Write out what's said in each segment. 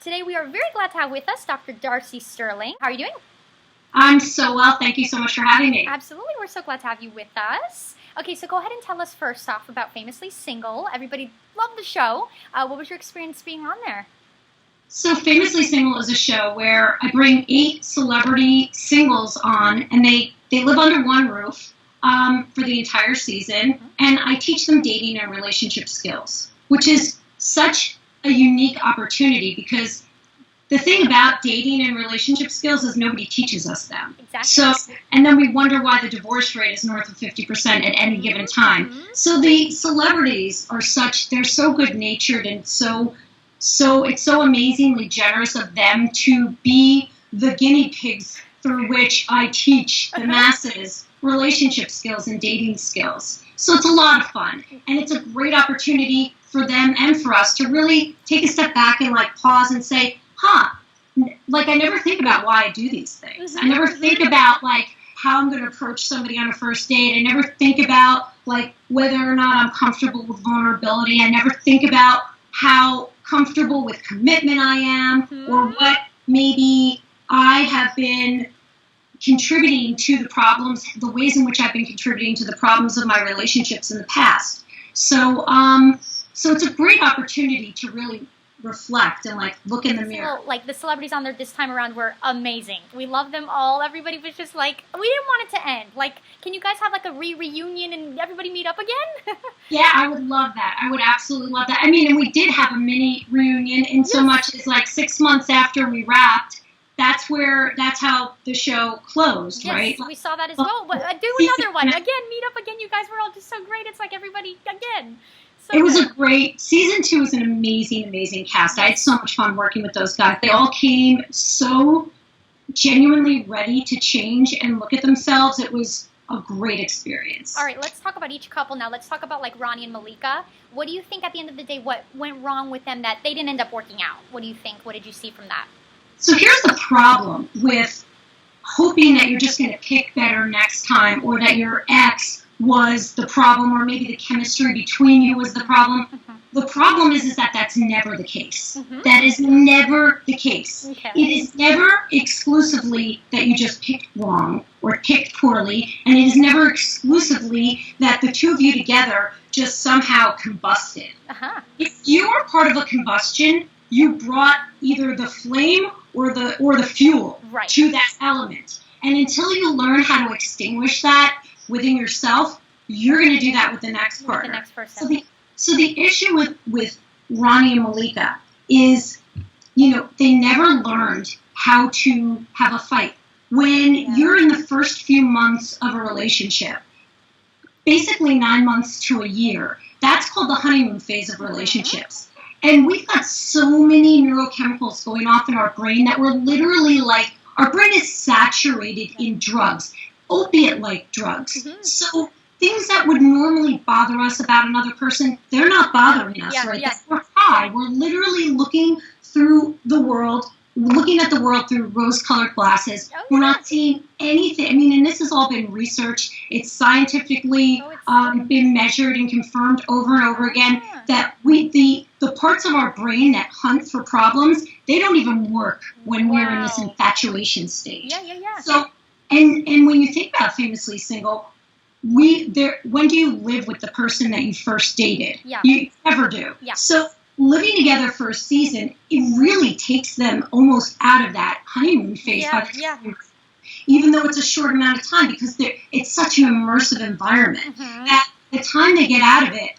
Today we are very glad to have with us Dr. Darcy Sterling. How are you doing? I'm so well. Thank you so much for having me. Absolutely. We're so glad to have you with us. Okay, so go ahead and tell us first off about Famously Single. Everybody loved the show. What was your experience being on there? So Famously Single is a show where I bring 8 celebrity singles on, and they live under one roof for the entire season, and I teach them dating and relationship skills, which is such a unique opportunity because the thing about dating and relationship skills is nobody teaches us them. Exactly. So, and then we wonder why the divorce rate is north of 50% at any given time. So the celebrities are they're so good-natured and so it's so amazingly generous of them to be the guinea pigs through which I teach the masses relationship skills and dating skills. So it's a lot of fun, and it's a great opportunity for them and for us to really take a step back and pause and say, I never think about why I do these things. I never think about how I'm going to approach somebody on a first date. I never think about whether or not I'm comfortable with vulnerability. I never think about how comfortable with commitment I am, or what maybe I have been contributing to the problems, the ways in which I've been contributing to the problems of my relationships in the past. So it's a great opportunity to really reflect and look in the mirror. The celebrities on there this time around were amazing. We love them all. Everybody was just we didn't want it to end. Can you guys have a reunion and everybody meet up again? Yeah, I would love that. I would absolutely love that. I mean, and we did have a mini reunion in so much as 6 months after we wrapped. That's how the show closed, right? Yes, we saw that as well. But do another one. Again, meet up again. You guys were all just so great. It's everybody again. So it was a great, season 2 was an amazing, amazing cast. I had so much fun working with those guys. They all came so genuinely ready to change and look at themselves. It was a great experience. All right, let's talk about each couple now. Let's talk about Ronnie and Malika. What do you think at the end of the day, what went wrong with them that they didn't end up working out? What do you think? What did you see from that? So here's the problem with hoping that you're just going to pick better next time, or that your ex was the problem, or maybe the chemistry between you was the problem. The problem is that that's never the case. That is never the case. Okay. It is never exclusively that you just picked wrong or picked poorly, and it is never exclusively that the two of you together just somehow combusted. If you are part of a combustion, you brought either the flame or the fuel to that element. And until you learn how to extinguish that within yourself, you're going to do that with the next partner. With the next person. So the issue with Ronnie and Malika is, they never learned how to have a fight. When you're in the first few months of a relationship, basically 9 months to a year, that's called the honeymoon phase of relationships. And we've got so many neurochemicals going off in our brain that we're literally our brain is saturated in drugs, opiate-like drugs. So things that would normally bother us about another person, they're not bothering us, right? We're high. We're literally looking at the world through rose-colored glasses. We're not seeing anything. I mean, and this has all been researched. It's scientifically been measured and confirmed over and over again that the parts of our brain that hunt for problems, they don't even work when we're in this infatuation stage. So, and when you think about Famously Single, when do you live with the person that you first dated? You never do. So living together for a season, it really takes them almost out of that honeymoon phase. Even though it's a short amount of time, because it's such an immersive environment. At the time they get out of it,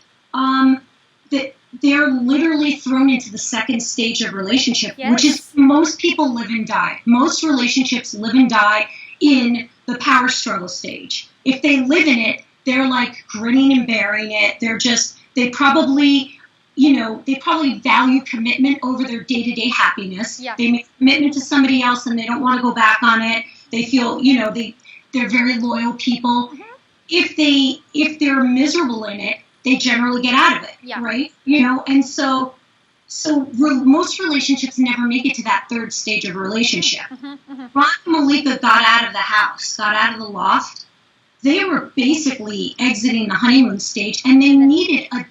they're literally thrown into the second stage of relationship, which is most people live and die. Most relationships live and die in the power struggle stage. If they live in it, they're grinning and bearing it. They probably value commitment over their day-to-day happiness. They make commitment to somebody else and they don't want to go back on it. They feel, they're very loyal people. If they're miserable in it, they generally get out of it, right? And so most relationships never make it to that third stage of relationship. Ron and Malika got out of the house, got out of the loft. They were basically exiting the honeymoon sage, and they needed a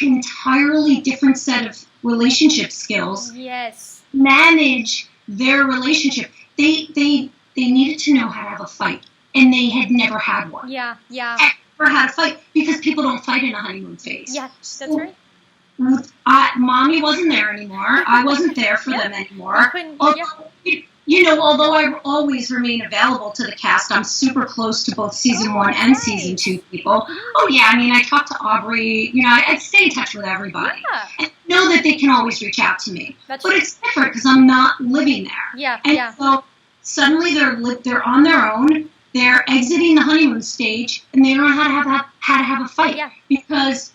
entirely different set of relationship skills. Yes. Manage their relationship. They needed to know how to have a fight, and they had never had one. Yeah. Never had a fight because people don't fight in a honeymoon phase. Yeah, that's right. Mommy wasn't there anymore. I wasn't there for them anymore. Although I always remain available to the cast, I'm super close to both season 1 and season 2 people. Oh yeah, I mean, I talk to Aubrey. I stay in touch with everybody. Yeah. And know that they can always reach out to me. But it's different because I'm not living there. Yeah. And so suddenly they're on their own. They're exiting the honeymoon stage, and they don't know how to have a fight because.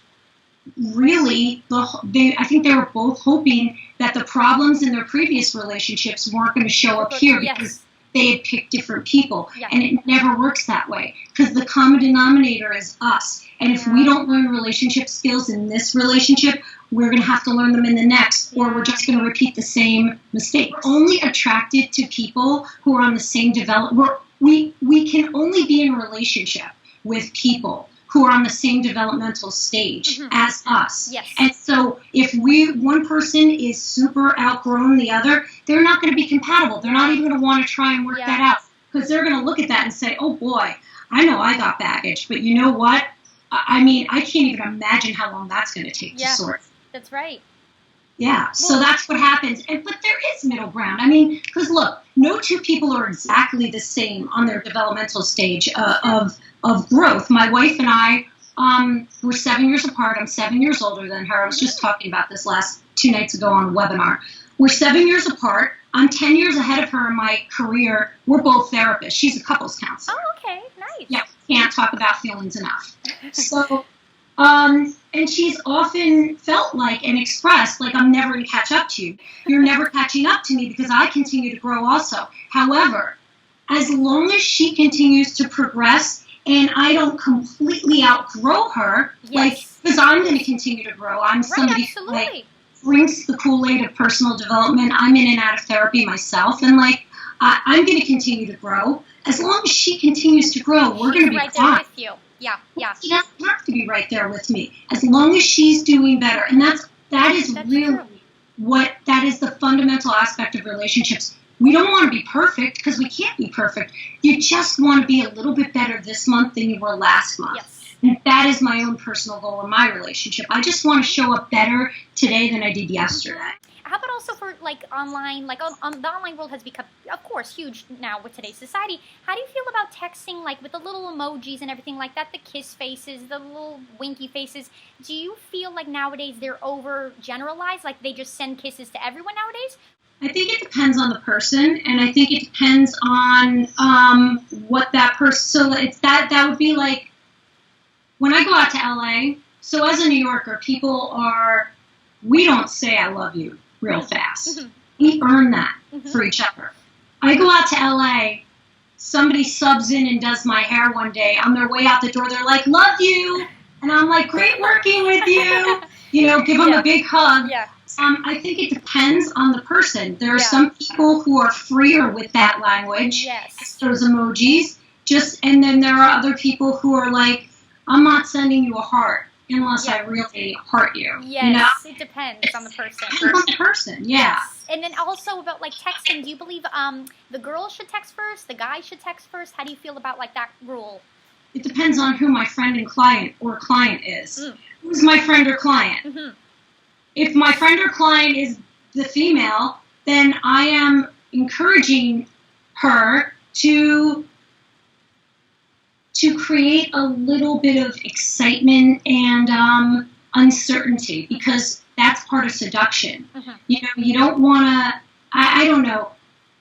Really, I think they were both hoping that the problems in their previous relationships weren't going to show up here because they had picked different people. And it never works that way because the common denominator is us. And if we don't learn relationship skills in this relationship, we're going to have to learn them in the next, or we're just going to repeat the same mistake. We're only attracted to people who are on the same development. We can only be in relationship with people who are on the same developmental stage as us. Yes. And so if one person is super outgrown the other, they're not going to be compatible. They're not even going to want to try and work that out because they're going to look at that and say, oh boy, I know I got baggage, but you know what? I mean, I can't even imagine how long that's going to take to sort. That's right. Yeah, so that's what happens. But there is middle ground. I mean, because look, no two people are exactly the same on their developmental stage of growth. My wife and I, we're 7 years apart. I'm 7 years older than her. I was just talking about this last 2 nights ago on a webinar. We're 7 years apart. I'm 10 years ahead of her in my career. We're both therapists. She's a couples counselor. Oh, okay, nice. Yeah, can't talk about feelings enough. So, and she's often felt like and expressed like, I'm never going to catch up to you. You're never catching up to me because I continue to grow also. However, as long as she continues to progress and I don't completely outgrow her, because I'm going to continue to grow. I'm somebody who drinks the Kool-Aid of personal development. I'm in and out of therapy myself, and I'm going to continue to grow. As long as she continues to grow, we're going to be right fine. there with you. Yeah. She doesn't have to be right there with me. As long as she's doing better, and that is really that is the fundamental aspect of relationships. We don't want to be perfect because we can't be perfect. You just want to be a little bit better this month than you were last month. Yes. And that is my own personal goal in my relationship. I just want to show up better today than I did yesterday. How about also for online, the online world has become, of course, huge now with today's society. How do you feel about texting, with the little emojis and everything like that, the kiss faces, the little winky faces? Do you feel like nowadays they're overgeneralized, like they just send kisses to everyone nowadays? I think it depends on the person, and I think it depends on what that person. So it's that would be like when I go out to LA. So as a New Yorker, we don't say I love you real fast. Mm-hmm. We earn that for each other. I go out to LA, somebody subs in and does my hair one day. On their way out the door, they're like, love you. And I'm like, great working with you. Give them a big hug. Yeah. I think it depends on the person. There are some people who are freer with that language, those emojis. And then there are other people who are like, I'm not sending you a heart unless I really hurt you. Yes, it depends on the person. It depends on the person, Yes. And then also about texting, do you believe the girl should text first, the guy should text first? How do you feel about that rule? It depends on who my friend and client is. Who's my friend or client? Mm-hmm. If my friend or client is the female, then I am encouraging her to create a little bit of excitement and uncertainty, because that's part of seduction. Mm-hmm. You don't want to, I don't know.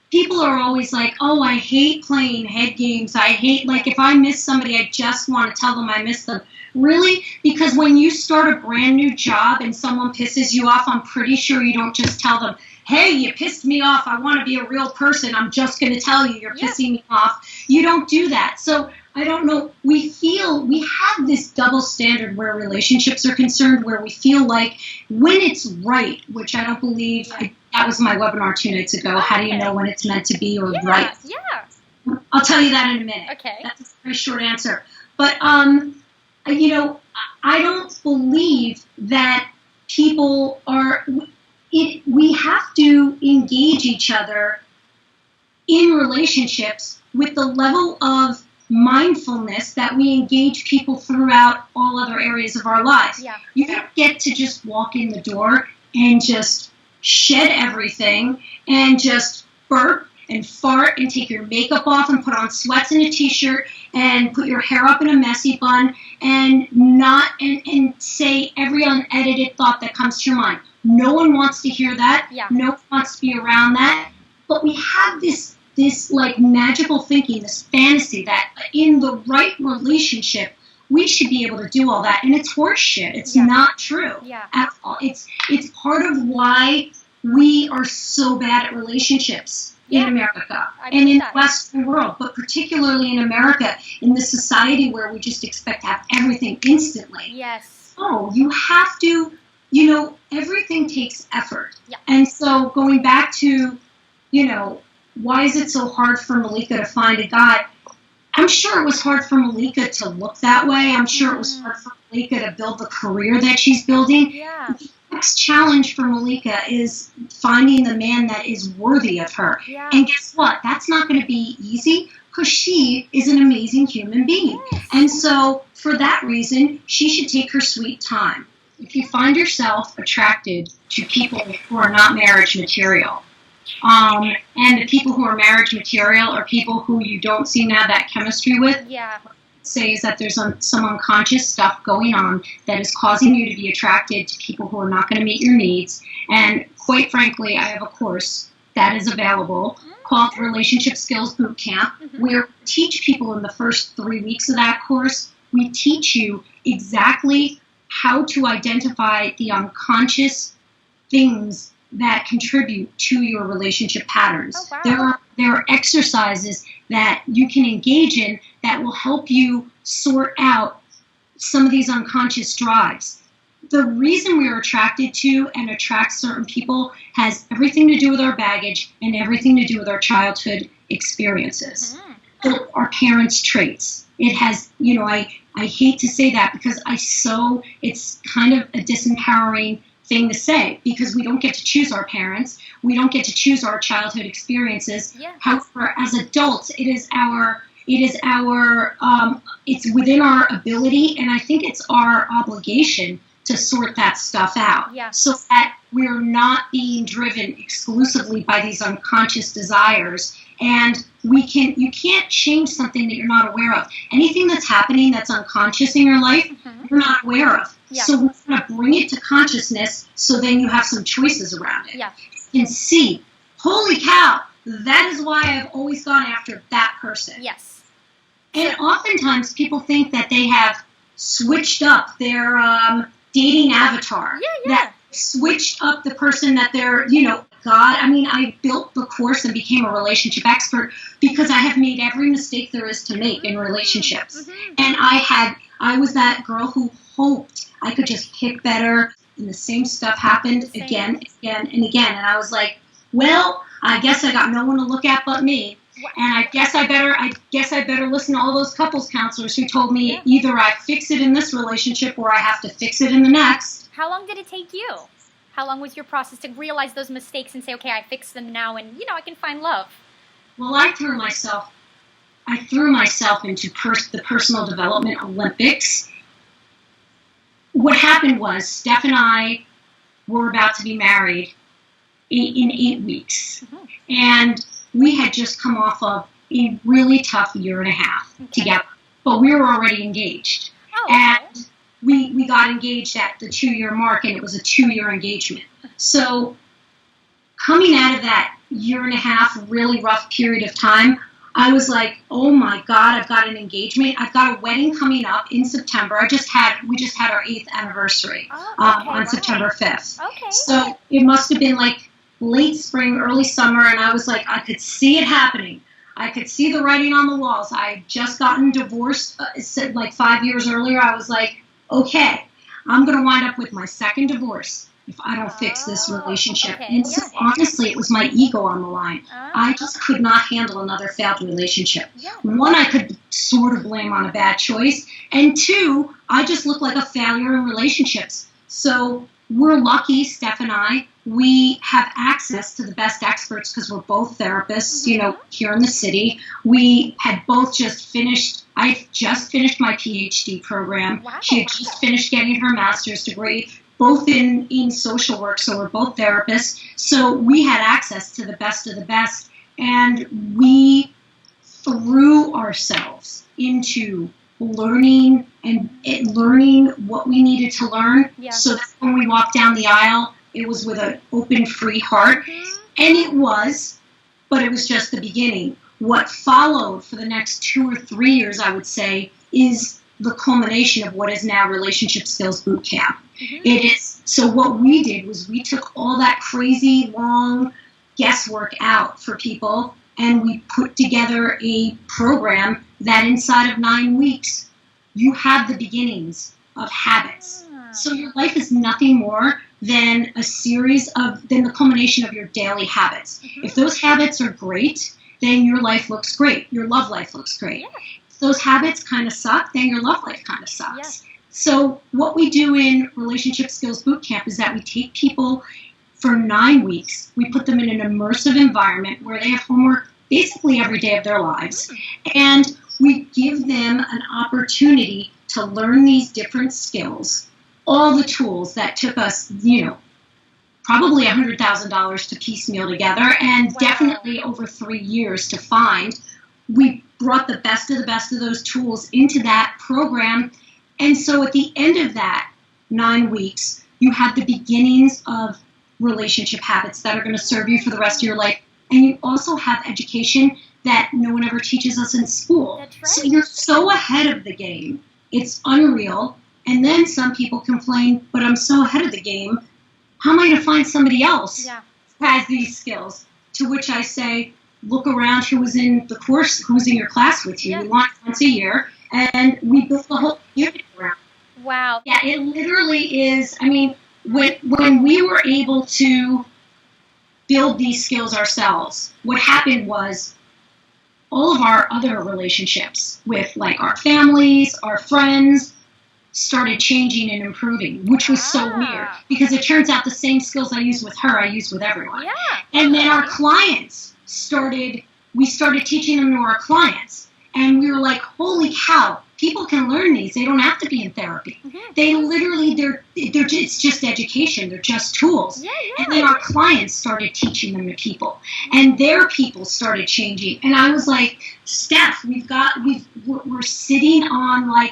People are always like, oh, I hate playing head games. I hate, if I miss somebody, I just want to tell them I miss them. Really? Because when you start a brand new job and someone pisses you off, I'm pretty sure you don't just tell them, hey, you pissed me off. I want to be a real person. I'm just going to tell you you're pissing me off. You don't do that. So I don't know. We have this double standard where relationships are concerned, where we feel like when it's right, which I don't believe, that was my webinar 2 nights ago. How do you know when it's meant to be or right? Yeah. I'll tell you that in a minute. Okay. That's a very short answer. But, I don't believe that people are, we have to engage each other in relationships with the level of mindfulness that we engage people throughout all other areas of our lives. Yeah. You don't get to just walk in the door and just shed everything and just burp and fart and take your makeup off and put on sweats and a t-shirt and put your hair up in a messy bun and and say every unedited thought that comes to your mind. No one wants to hear that. Yeah. No one wants to be around that. But we have this like magical thinking, this fantasy that in the right relationship we should be able to do all that, and it's horseshit. It's not true at all. It's part of why we are so bad at relationships in America and in the Western world, but particularly in America, in the society where we just expect to have everything instantly. Yes. Oh, you have to, everything takes effort. Yeah. And so going back to, why is it so hard for Malika to find a guy? I'm sure it was hard for Malika to look that way. I'm sure it was hard for Malika to build the career that she's building. Yeah. The next challenge for Malika is finding the man that is worthy of her. Yeah. And guess what? That's not going to be easy because she is an amazing human being. Yes. And so for that reason, she should take her sweet time. If you find yourself attracted to people who are not marriage material, and the people who are marriage material are people who you don't seem to have that chemistry with, say is that there's some unconscious stuff going on that is causing you to be attracted to people who are not going to meet your needs. And quite frankly, I have a course that is available called Relationship Skills Boot Camp, where we teach people in the first 3 weeks of that course, we teach you exactly how to identify the unconscious things that contribute to your relationship patterns. Oh, wow. There are exercises that you can engage in that will help you sort out some of these unconscious drives. The reason we are attracted to and attract certain people has everything to do with our baggage and everything to do with our childhood experiences. So our parents' traits. It has, I hate to say that because it's kind of a disempowering thing to say because we don't get to choose our parents. We don't get to choose our childhood experiences. Yeah. However, as adults, it's within our ability, and I think it's our obligation to sort that stuff out so that we're not being driven exclusively by these unconscious desires. And you can't change something that you're not aware of. Anything that's happening that's unconscious in your life, you're not aware of. Yeah. So we're going to bring it to consciousness so then you have some choices around it. Yeah. You can see, holy cow, that is why I've always gone after that person. Yes. And oftentimes people think that they have switched up their dating avatar. That switched up the person that they're, I built the course and became a relationship expert because I have made every mistake there is to make in relationships. And I was that girl who hoped I could just pick better, and the same stuff happened again and again. And I was like, well, I guess I got no one to look at but me. And I guess I better listen to all those couples counselors who told me either I fix it in this relationship or I have to fix it in the next. How long did it take you? How long was your process to realize those mistakes and say, okay, I fixed them now and, I can find love? Well, I threw myself into the personal development Olympics. What happened was Steph and I were about to be married in 8 weeks. And we had just come off of a really tough year and a half together, but we were already engaged. And we got engaged at the 2-year mark, and it was a 2-year engagement. So coming out of that year and a half really rough period of time, I was like, oh my God, I've got an engagement. I've got a wedding coming up in September. We just had our 8th anniversary on September 5th. Okay. So it must have been like late spring, early summer, and I was like, I could see it happening. I could see the writing on the walls. I had just gotten divorced like 5 years earlier. I was like, okay, I'm going to wind up with my second divorce if I don't fix this relationship. Okay. And so honestly, it was my ego on the line. I just could not handle another failed relationship. One, I could sort of blame on a bad choice. And two, I just looked like a failure in relationships. So we're lucky, Steph and I, we have access to the best experts because we're both therapists, here in the city. We had both I just finished my PhD program. Wow. She had just finished getting her master's degree, both in social work, so we're both therapists. So we had access to the best of the best, and we threw ourselves into learning what we needed to learn. Yeah. So that when we walked down the aisle, it was with an open, free heart. And it was just the beginning. What followed for the next 2 or 3 years, I would say, is the culmination of what is now Relationship Skills Boot Camp. It is. So what we did was we took all that crazy, long guesswork out for people, and we put together a program that inside of 9 weeks, you have the beginnings of habits. So your life is nothing more than the culmination of your daily habits. If those habits are great, then your life looks great. Your love life looks great. If those habits kind of suck, then your love life kind of sucks. So what we do in Relationship Skills Boot Camp is that we take people for 9 weeks. We put them in an immersive environment where they have homework basically every day of their lives. And we give them an opportunity to learn these different skills, all the tools that took us, probably $100,000 to piecemeal together, and definitely over 3 years to find. We brought the best of those tools into that program. And so at the end of that 9 weeks, you have the beginnings of relationship habits that are going to serve you for the rest of your life. And you also have education that no one ever teaches us in school. That's right. So you're so ahead of the game. It's unreal. And then some people complain, but I'm so ahead of the game. How am I going to find somebody else who has these skills? To which I say, look around who was in the course, who was in your class with you. We launch once a year, and we built the whole community around. Wow. Yeah, it literally is. I mean, when we were able to build these skills ourselves, what happened was all of our other relationships with our families, our friends, started changing and improving, which was so weird because it turns out the same skills I use with her, I use with everyone. Yeah. And then our clients we started teaching them to our clients. And we were like, holy cow, people can learn these. They don't have to be in therapy. They literally, it's just education. They're just tools. And then our clients started teaching them to people. And their people started changing. And I was like, Steph, we're sitting on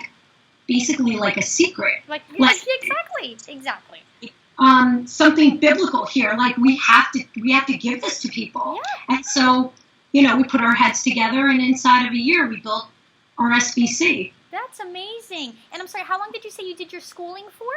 basically a secret. Exactly. Something biblical here. We have to give this to people. And so, we put our heads together, and inside of a year, we built our SBC. That's amazing. And I'm sorry, how long did you say you did your schooling for?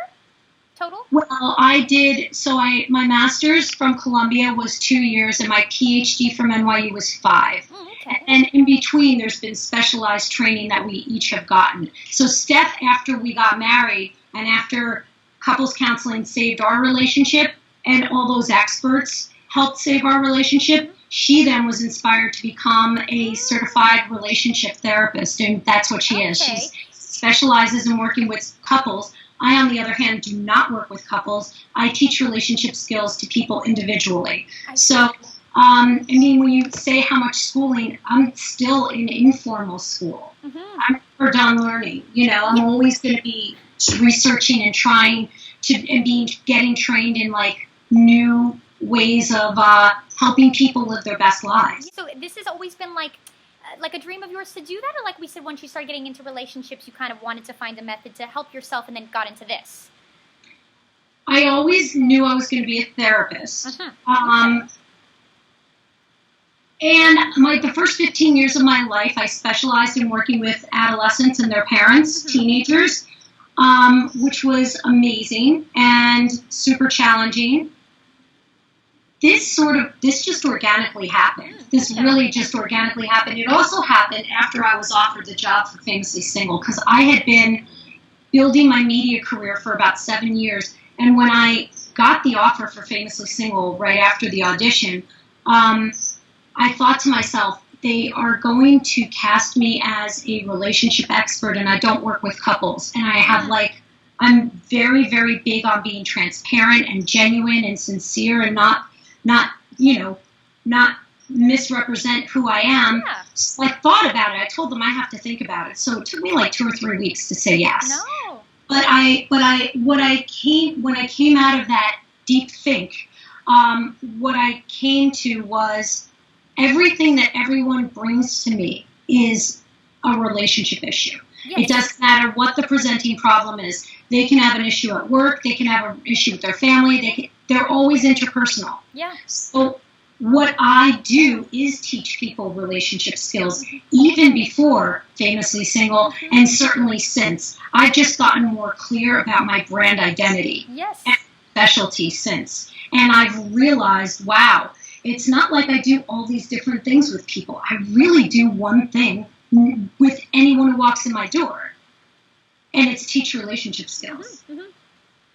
Total? Well, my master's from Columbia was 2 years, and my PhD from NYU was 5. Okay. And in between, there's been specialized training that we each have gotten. So Steph, after we got married, and after couples counseling saved our relationship, and all those experts helped save our relationship, she then was inspired to become a certified relationship therapist, and that's what she is. She specializes in working with couples. I, on the other hand, do not work with couples. I teach relationship skills to people individually. So, when you say how much schooling, I'm still in informal school. I'm never done learning. I'm always going to be researching and trying getting trained in new ways of helping people live their best lives. So this has always been like a dream of yours to do that, or like we said, once you started getting into relationships, you kind of wanted to find a method to help yourself, and then got into this? I always knew I was going to be a therapist. And the first 15 years of my life, I specialized in working with adolescents and their parents, teenagers, which was amazing and super challenging. This just organically happened. This really just organically happened. It also happened after I was offered the job for Famously Single, because I had been building my media career for about 7 years. And when I got the offer for Famously Single right after the audition, I thought to myself, they are going to cast me as a relationship expert, and I don't work with couples. And I have I'm very, very big on being transparent and genuine and sincere and not misrepresent who I am. Yeah. So I thought about it. I told them I have to think about it. So it took me like 2 or 3 weeks to say yes. No. When I came out of that deep think, what I came to was everything that everyone brings to me is a relationship issue. Yes. It doesn't matter what the presenting problem is. They can have an issue at work. They can have an issue with their family. They're always interpersonal. Yeah. So what I do is teach people relationship skills, even before Famously Single, and certainly since. I've just gotten more clear about my brand identity and specialty since. And I've realized, wow, it's not like I do all these different things with people. I really do one thing with anyone who walks in my door, and it's teach relationship skills. Mm-hmm.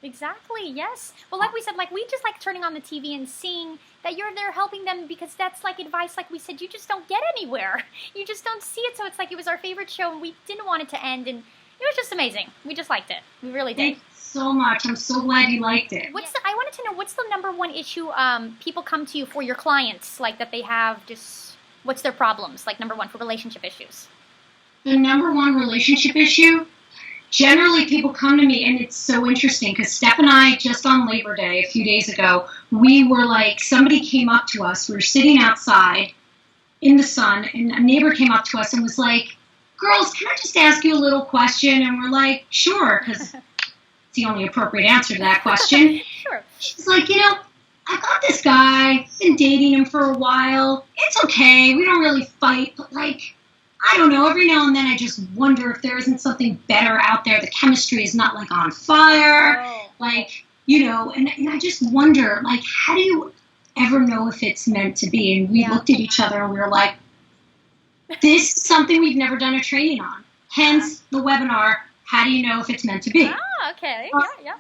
Exactly, yes. Well, like we said, like we just like turning on the TV and seeing that you're there helping them, because that's like advice, like we said, you just don't get anywhere. You just don't see it. So it's like it was our favorite show and we didn't want it to end, and it was just amazing. We just liked it. We really did. Thanks so much. I'm so glad you liked it. I wanted to know, what's the number one issue people come to you for, your clients, like that they have just, what's their problems, like number one for relationship issues? The number one relationship issue? Generally, people come to me, and it's so interesting because Steph and I, just on Labor Day, a few days ago, we were like, somebody came up to us. We were sitting outside in the sun, and a neighbor came up to us and was like, girls, can I just ask you a little question? And we're like, sure, because it's the only appropriate answer to that question. Sure. She's like, I got this guy, been dating him for a while. It's okay, we don't really fight, but like, I don't know, every now and then I just wonder if there isn't something better out there. The chemistry is not like on fire, and I just wonder, like, how do you ever know if it's meant to be? And we looked at each other and we were like, this is something we've never done a training on. Hence the webinar, how do you know if it's meant to be? Ah, okay, yeah.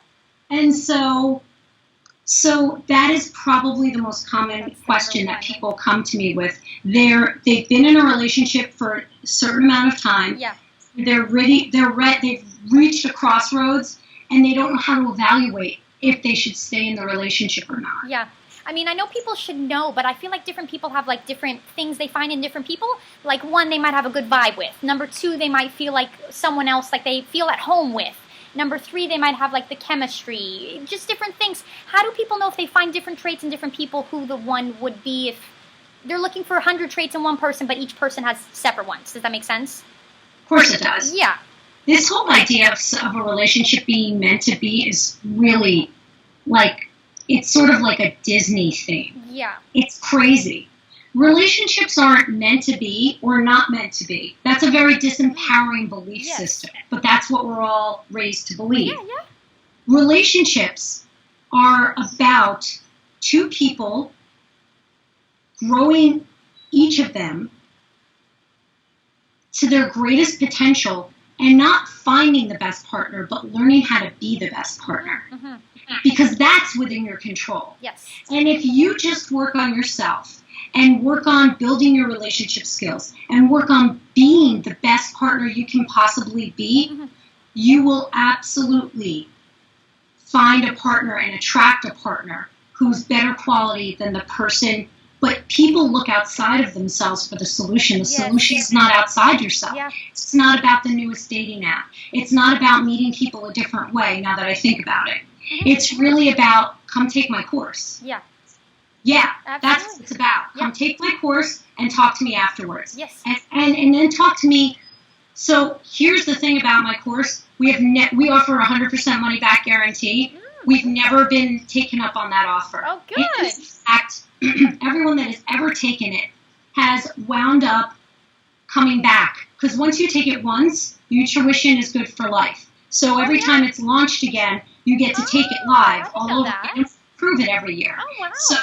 And so that is probably the most common question that people come to me with. They've been in a relationship for a certain amount of time. Yeah. They've reached a crossroads, and they don't know how to evaluate if they should stay in the relationship or not. Yeah. I mean, I know people should know, but I feel like different people have like different things they find in different people. Like one, they might have a good vibe with. Number two, they might feel like someone else, like they feel at home with. Number three, they might have like the chemistry, just different things. How do people know if they find different traits in different people who the one would be if they're looking for 100 traits in one person, but each person has separate ones? Does that make sense? Of course it does. Yeah. This whole idea of a relationship being meant to be is really like, it's sort of like a Disney thing. Yeah. It's crazy. Relationships aren't meant to be or not meant to be. That's a very disempowering belief system, but that's what we're all raised to believe. Yeah. Relationships are about two people growing, each of them, to their greatest potential, and not finding the best partner, but learning how to be the best partner. Mm-hmm. Because that's within your control. Yes. And if you just work on yourself and work on building your relationship skills and work on being the best partner you can possibly be, you will absolutely find a partner and attract a partner who's better quality than the person. But people look outside of themselves for the solution. The solution is not outside yourself. Yeah. It's not about the newest dating app. It's not about meeting people a different way, now that I think about it. It's really about, come take my course. Yeah. Yeah, absolutely. That's what it's about. Yeah. Come take my course and talk to me afterwards. Yes. And then talk to me. So here's the thing about my course. We offer a 100% money back guarantee. We've never been taken up on that offer. Oh, good. In fact, everyone that has ever taken it has wound up coming back. Because once you take it once, your tuition is good for life. So every time it's launched again, you get to take it live all over and improve it every year. Oh, wow. So,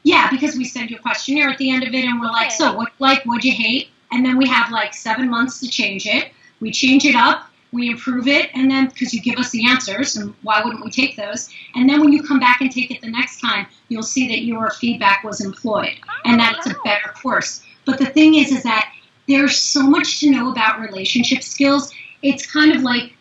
yeah, because we send you a questionnaire at the end of it, and we're like, so what'd you hate? And then we have like 7 months to change it. We change it up, we improve it, and then, because you give us the answers, and why wouldn't we take those? And then when you come back and take it the next time, you'll see that your feedback was employed, and that it's a better course. But the thing is that there's so much to know about relationship skills. It's kind of like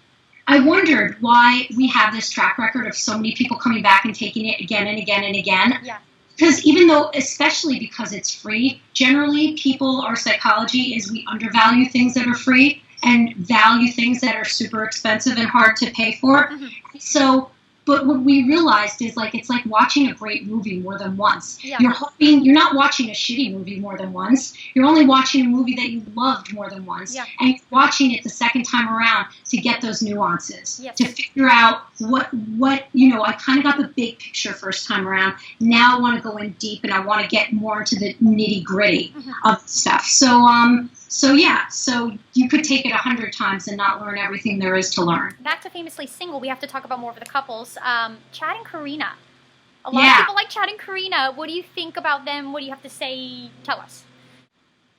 I wondered why we have this track record of so many people coming back and taking it again and again and again. Yeah. Because even though, especially because it's free, generally our psychology is we undervalue things that are free and value things that are super expensive and hard to pay for. Mm-hmm. So, but what we realized is it's like watching a great movie more than once. Yeah. You're not watching a shitty movie more than once. You're only watching a movie that you loved more than once. Yeah. And you're watching it the second time around to get those nuances, yes. to figure out what, I kind of got the big picture first time around. Now I want to go in deep and I want to get more into the nitty gritty of stuff. So you could take it 100 times and not learn everything there is to learn. Back to Famously Single, we have to talk about more of the couples. Chad and Karina. A lot of people like Chad and Karina. What do you think about them? What do you have to say? Tell us.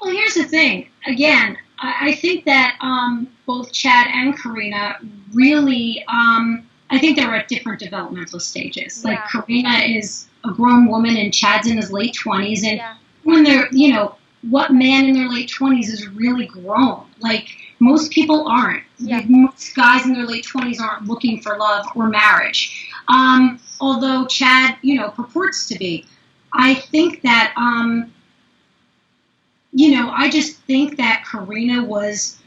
Well, here's the thing. Again, I think that both Chad and Karina really, I think they're at different developmental stages. Yeah. Like Karina is a grown woman and Chad's in his late 20s. And yeah. when they're, what man in their late 20s is really grown? Like, most people aren't. Yeah. Most guys in their late 20s aren't looking for love or marriage. Although Chad, purports to be. I think that, I just think that Karina was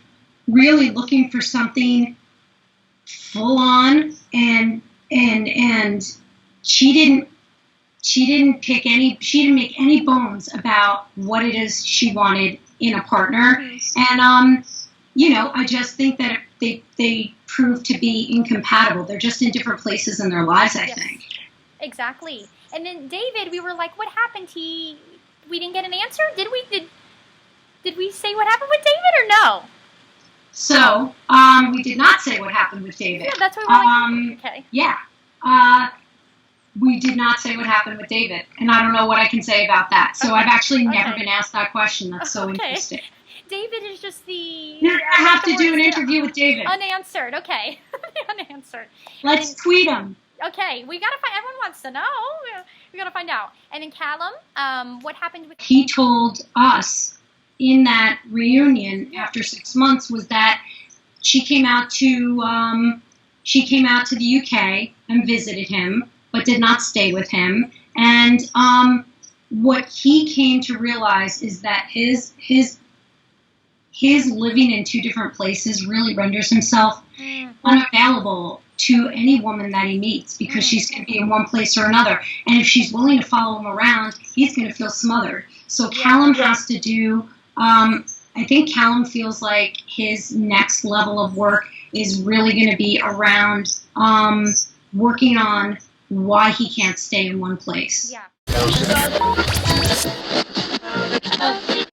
really looking for something full on, and she didn't make any bones about what it is she wanted in a partner. Mm-hmm. And, I just think that they proved to be incompatible. They're just in different places in their lives, I think. Exactly. And then David, we were like, what happened? We didn't get an answer? Did we say what happened with David or no? So, we did not say what happened with David. Yeah, that's what we were like, okay. Yeah. We did not say what happened with David, and I don't know what I can say about that. So I've actually never been asked that question. That's so interesting. David is just the... I have to do an interview with David. Unanswered, okay. Unanswered. Let's tweet him. Okay, we gotta find... Everyone wants to know. We gotta find out. And then Callum, what happened with... He told us in that reunion after 6 months was that she came out to the UK and visited him, but did not stay with him. And what he came to realize is that his living in two different places really renders himself unavailable to any woman that he meets, because she's going to be in one place or another. And if she's willing to follow him around, he's going to feel smothered. So Callum has to do, I think Callum feels like his next level of work is really going to be around working on why he can't stay in one place. Yeah.